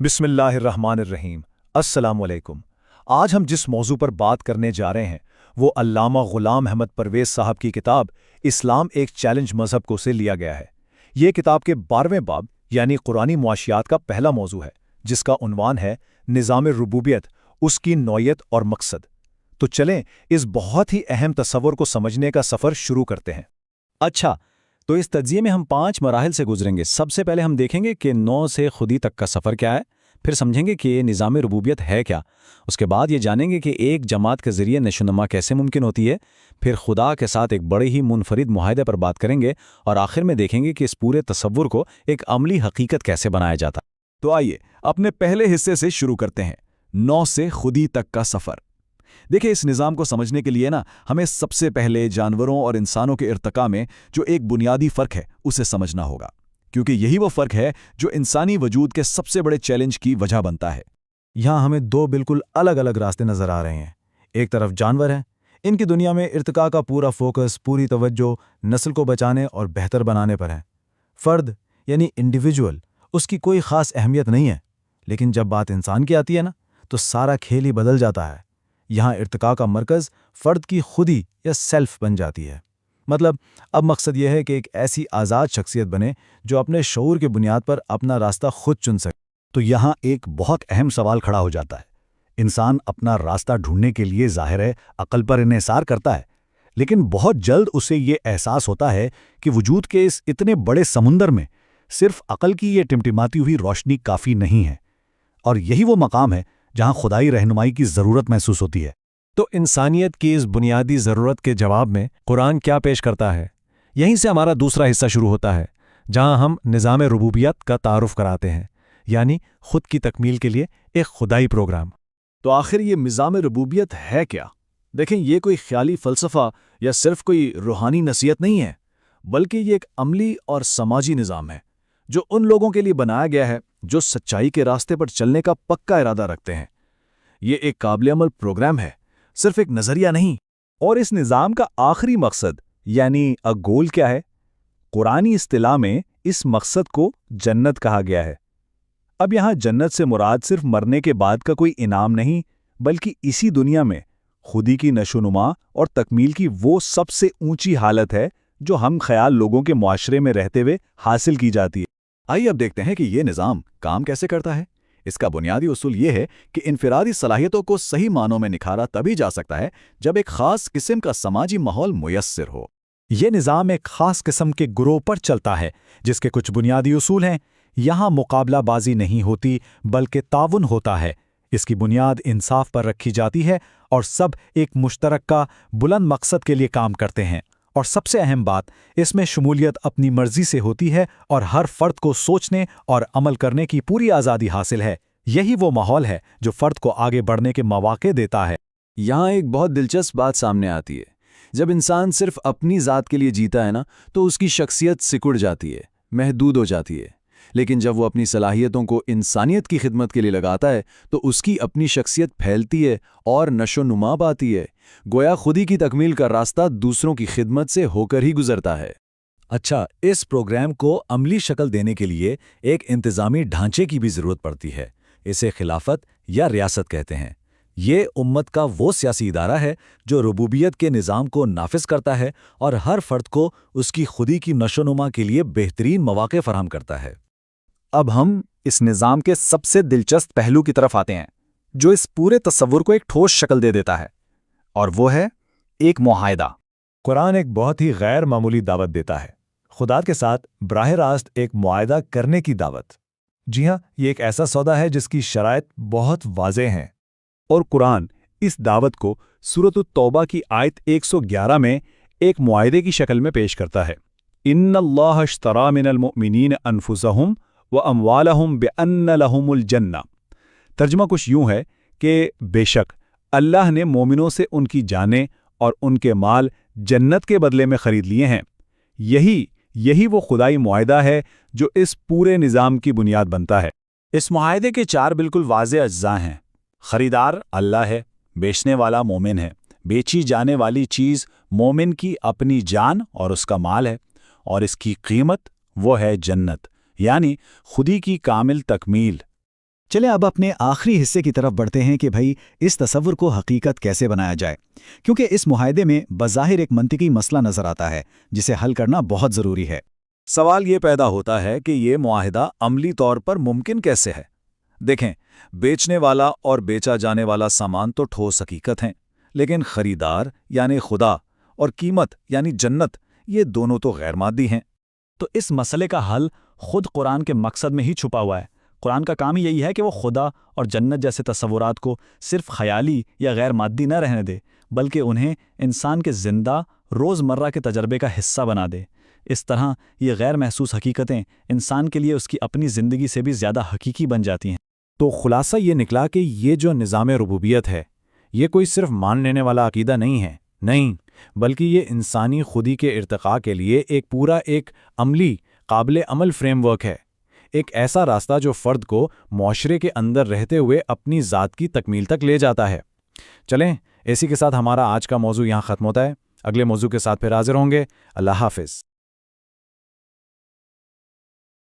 بسم اللہ الرحمن الرحیم۔ السلام علیکم۔ آج ہم جس موضوع پر بات کرنے جا رہے ہیں وہ علامہ غلام احمد پرویز صاحب کی کتاب اسلام ایک چیلنج مذہب کو سے لیا گیا ہے۔ یہ کتاب کے 12ویں باب یعنی قرآنی معاشیات کا پہلا موضوع ہے، جس کا عنوان ہے نظام ربوبیت، اس کی نوعیت اور مقصد۔ تو چلیں اس بہت ہی اہم تصور کو سمجھنے کا سفر شروع کرتے ہیں۔ اچھا، تو اس تجزیے میں ہم 5 مراحل سے گزریں گے۔ سب سے پہلے ہم دیکھیں گے کہ نو سے خودی تک کا سفر کیا ہے، پھر سمجھیں گے کہ یہ نظام ربوبیت ہے کیا، اس کے بعد یہ جانیں گے کہ ایک جماعت کے ذریعے نشوونما کیسے ممکن ہوتی ہے، پھر خدا کے ساتھ ایک بڑے ہی منفرد معاہدے پر بات کریں گے، اور آخر میں دیکھیں گے کہ اس پورے تصور کو ایک عملی حقیقت کیسے بنایا جاتا۔ تو آئیے اپنے پہلے حصے سے شروع کرتے ہیں، نو سے خودی تک کا سفر۔ دیکھیں، اس نظام کو سمجھنے کے لیے ہمیں سب سے پہلے جانوروں اور انسانوں کے ارتقاء میں جو ایک بنیادی فرق ہے اسے سمجھنا ہوگا، کیونکہ یہی وہ فرق ہے جو انسانی وجود کے سب سے بڑے چیلنج کی وجہ بنتا ہے۔ یہاں ہمیں 2 بالکل الگ الگ راستے نظر آ رہے ہیں۔ ایک طرف جانور ہیں، ان کی دنیا میں ارتقاء کا پورا فوکس، پوری توجہ نسل کو بچانے اور بہتر بنانے پر ہے۔ فرد یعنی انڈیویجول، اس کی کوئی خاص اہمیت نہیں ہے، لیکن جب بات انسان کی آتی ہے تو سارا کھیل ہی بدل جاتا ہے۔ یہاں ارتقاء کا مرکز فرد کی خودی یا سیلف بن جاتی ہے۔ مطلب اب مقصد یہ ہے کہ ایک ایسی آزاد شخصیت بنے جو اپنے شعور کی بنیاد پر اپنا راستہ خود چن سکے۔ تو یہاں ایک بہت اہم سوال کھڑا ہو جاتا ہے۔ انسان اپنا راستہ ڈھونڈنے کے لیے ظاہر ہے عقل پر انحصار کرتا ہے، لیکن بہت جلد اسے یہ احساس ہوتا ہے کہ وجود کے اس اتنے بڑے سمندر میں صرف عقل کی یہ ٹمٹماتی ہوئی روشنی کافی نہیں ہے، اور یہی وہ مقام ہے جہاں خدائی رہنمائی کی ضرورت محسوس ہوتی ہے۔ تو انسانیت کی اس بنیادی ضرورت کے جواب میں قرآن کیا پیش کرتا ہے؟ یہیں سے ہمارا دوسرا حصہ شروع ہوتا ہے، جہاں ہم نظام ربوبیت کا تعارف کراتے ہیں، یعنی خود کی تکمیل کے لیے ایک خدائی پروگرام۔ تو آخر یہ نظام ربوبیت ہے کیا؟ دیکھیں، یہ کوئی خیالی فلسفہ یا صرف کوئی روحانی نصیحت نہیں ہے، بلکہ یہ ایک عملی اور سماجی نظام ہے جو ان لوگوں کے لیے بنایا گیا ہے جو سچائی کے راستے پر چلنے کا پکا ارادہ رکھتے ہیں۔ یہ ایک قابل عمل پروگرام ہے، صرف ایک نظریہ نہیں۔ اور اس نظام کا آخری مقصد یعنی گول کیا ہے؟ قرآنی اصطلاح میں اس مقصد کو جنت کہا گیا ہے۔ اب یہاں جنت سے مراد صرف مرنے کے بعد کا کوئی انعام نہیں، بلکہ اسی دنیا میں خودی کی نشوونما اور تکمیل کی وہ سب سے اونچی حالت ہے جو ہم خیال لوگوں کے معاشرے میں رہتے ہوئے حاصل کی جاتی ہے۔ آئیے اب دیکھتے ہیں کہ یہ نظام کام کیسے کرتا ہے۔ اس کا بنیادی اصول یہ ہے کہ انفرادی صلاحیتوں کو صحیح معنوں میں نکھارا تبھی جا سکتا ہے جب ایک خاص قسم کا سماجی ماحول میسر ہو۔ یہ نظام ایک خاص قسم کے گروہ پر چلتا ہے جس کے کچھ بنیادی اصول ہیں۔ یہاں مقابلہ بازی نہیں ہوتی بلکہ تعاون ہوتا ہے۔ اس کی بنیاد انصاف پر رکھی جاتی ہے اور سب ایک مشترکہ بلند مقصد کے لیے کام کرتے ہیں۔ اور سب سے اہم بات، اس میں شمولیت اپنی مرضی سے ہوتی ہے اور ہر فرد کو سوچنے اور عمل کرنے کی پوری آزادی حاصل ہے۔ یہی وہ ماحول ہے جو فرد کو آگے بڑھنے کے مواقع دیتا ہے۔ یہاں ایک بہت دلچسپ بات سامنے آتی ہے۔ جب انسان صرف اپنی ذات کے لیے جیتا ہے تو اس کی شخصیت سکڑ جاتی ہے، محدود ہو جاتی ہے۔ لیکن جب وہ اپنی صلاحیتوں کو انسانیت کی خدمت کے لیے لگاتا ہے تو اس کی اپنی شخصیت پھیلتی ہے اور نشو نما پاتی ہے۔ گویا خودی کی تکمیل کا راستہ دوسروں کی خدمت سے ہو کر ہی گزرتا ہے۔ اچھا، اس پروگرام کو عملی شکل دینے کے لیے ایک انتظامی ڈھانچے کی بھی ضرورت پڑتی ہے۔ اسے خلافت یا ریاست کہتے ہیں۔ یہ امت کا وہ سیاسی ادارہ ہے جو ربوبیت کے نظام کو نافذ کرتا ہے اور ہر فرد کو اس کی خودی کی نشوونما کے لیے بہترین مواقع فراہم کرتا ہے۔ اب ہم اس نظام کے سب سے دلچسپ پہلو کی طرف آتے ہیں جو اس پورے تصور کو ایک ٹھوس شکل دے دیتا ہے، اور وہ ہے ایک معاہدہ۔ قرآن ایک بہت ہی غیر معمولی دعوت دیتا ہے، خدا کے ساتھ براہ راست ایک معاہدہ کرنے کی دعوت۔ جی ہاں، یہ ایک ایسا سودا ہے جس کی شرائط بہت واضح ہیں۔ اور قرآن اس دعوت کو سورۃ التوبہ کی آیت 111 میں ایک معاہدے کی شکل میں پیش کرتا ہے۔ ان اللہ اشتری من المؤمنین انفسہم واموالہم بان لہم الجنہ۔ ترجمہ کچھ یوں ہے کہ بے شک اللہ نے مومنوں سے ان کی جانیں اور ان کے مال جنت کے بدلے میں خرید لیے ہیں۔ یہی وہ خدائی معاہدہ ہے جو اس پورے نظام کی بنیاد بنتا ہے۔ اس معاہدے کے 4 بالکل واضح اجزاء ہیں۔ خریدار اللہ ہے، بیچنے والا مومن ہے، بیچی جانے والی چیز مومن کی اپنی جان اور اس کا مال ہے، اور اس کی قیمت وہ ہے جنت، یعنی خودی کی کامل تکمیل۔ چلیں اب اپنے آخری حصے کی طرف بڑھتے ہیں کہ بھئی اس تصور کو حقیقت کیسے بنایا جائے، کیونکہ اس معاہدے میں بظاہر ایک منطقی مسئلہ نظر آتا ہے جسے حل کرنا بہت ضروری ہے۔ سوال یہ پیدا ہوتا ہے کہ یہ معاہدہ عملی طور پر ممکن کیسے ہے؟ دیکھیں، بیچنے والا اور بیچا جانے والا سامان تو ٹھوس حقیقت ہیں، لیکن خریدار یعنی خدا اور قیمت یعنی جنت، یہ دونوں تو غیر مادی ہیں۔ تو اس مسئلے کا حل خود قرآن کے مقصد میں ہی چھپا ہوا ہے۔ قرآن کا کام یہی ہے کہ وہ خدا اور جنت جیسے تصورات کو صرف خیالی یا غیر مادی نہ رہنے دے، بلکہ انہیں انسان کے زندہ روزمرہ کے تجربے کا حصہ بنا دے۔ اس طرح یہ غیر محسوس حقیقتیں انسان کے لیے اس کی اپنی زندگی سے بھی زیادہ حقیقی بن جاتی ہیں۔ تو خلاصہ یہ نکلا کہ یہ جو نظام ربوبیت ہے، یہ کوئی صرف مان لینے والا عقیدہ نہیں ہے، نہیں، بلکہ یہ انسانی خودی کے ارتقاء کے لیے ایک عملی قابل عمل فریم ورک ہے، ایک ایسا راستہ جو فرد کو معاشرے کے اندر رہتے ہوئے اپنی ذات کی تکمیل تک لے جاتا ہے۔ چلیں، اسی کے ساتھ ہمارا آج کا موضوع یہاں ختم ہوتا ہے۔ اگلے موضوع کے ساتھ پھر حاضر ہوں گے۔ اللہ حافظ۔